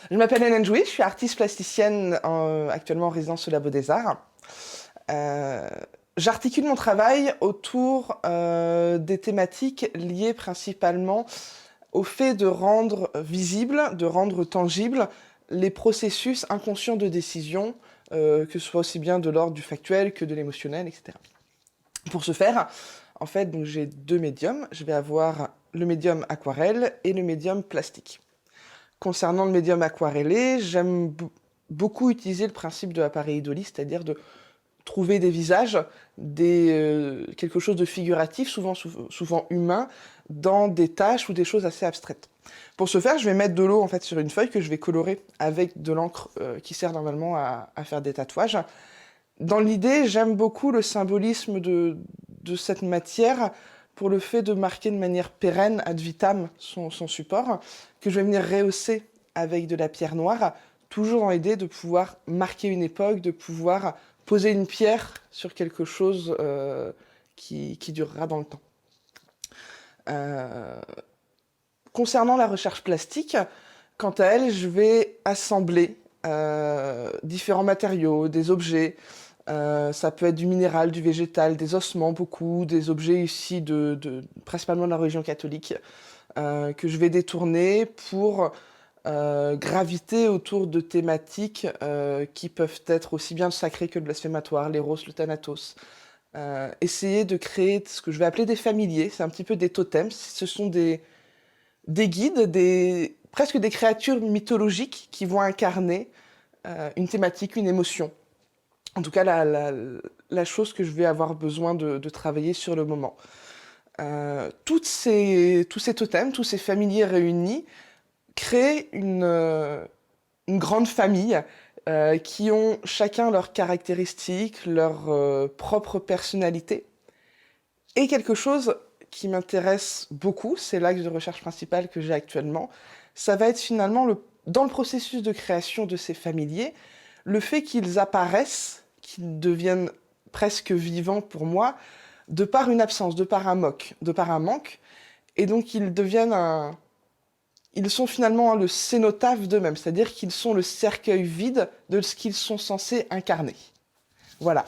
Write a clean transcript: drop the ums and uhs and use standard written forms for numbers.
Je m'appelle Hélène Jouy, je suis artiste plasticienne actuellement en résidence au Labo des Arts. Euh, J'articule mon travail autour des thématiques liées principalement au fait de rendre visible, de rendre tangible les processus inconscients de décision, que ce soit aussi bien de l'ordre du factuel que de l'émotionnel, etc. Pour ce faire, en fait, donc j'ai deux médiums. Je vais avoir le médium aquarelle et le médium plastique. Concernant le médium aquarellé, j'aime beaucoup utiliser le principe de l'appareil Idoli, c'est-à-dire de trouver des visages, quelque chose de figuratif, souvent humain, dans des tâches ou des choses assez abstraites. Pour ce faire, je vais mettre de l'eau en fait sur une feuille que je vais colorer avec de l'encre qui sert normalement à faire des tatouages. Dans l'idée, j'aime beaucoup le symbolisme de cette matière pour le fait de marquer de manière pérenne, ad vitam, son support, que je vais venir rehausser avec de la pierre noire, toujours dans l'idée de pouvoir marquer une époque, de pouvoir poser une pierre sur quelque chose qui durera dans le temps. Euh, Concernant la recherche plastique, quant à elle, je vais assembler différents matériaux, des objets. Ça peut être du minéral, du végétal, des ossements, beaucoup, des objets ici principalement de la religion catholique, que je vais détourner pour graviter autour de thématiques qui peuvent être aussi bien sacrées que le blasphématoire, l'éros, le thanatos. Essayer de créer ce que je vais appeler des familiers, c'est un petit peu des totems, ce sont des guides, presque des créatures mythologiques qui vont incarner une thématique, une émotion. En tout cas, la chose que je vais avoir besoin de travailler sur le moment. Tous ces totems, tous ces familiers réunis, créent une grande famille qui ont chacun leurs caractéristiques, leur propre personnalité. Et quelque chose qui m'intéresse beaucoup, c'est l'axe de recherche principal que j'ai actuellement, ça va être finalement, dans le processus de création de ces familiers, le fait qu'ils apparaissent, qu'ils deviennent presque vivants pour moi, de par une absence, de par un manque, et donc ils sont finalement le cénotaphe d'eux-mêmes, c'est-à-dire qu'ils sont le cercueil vide de ce qu'ils sont censés incarner. Voilà.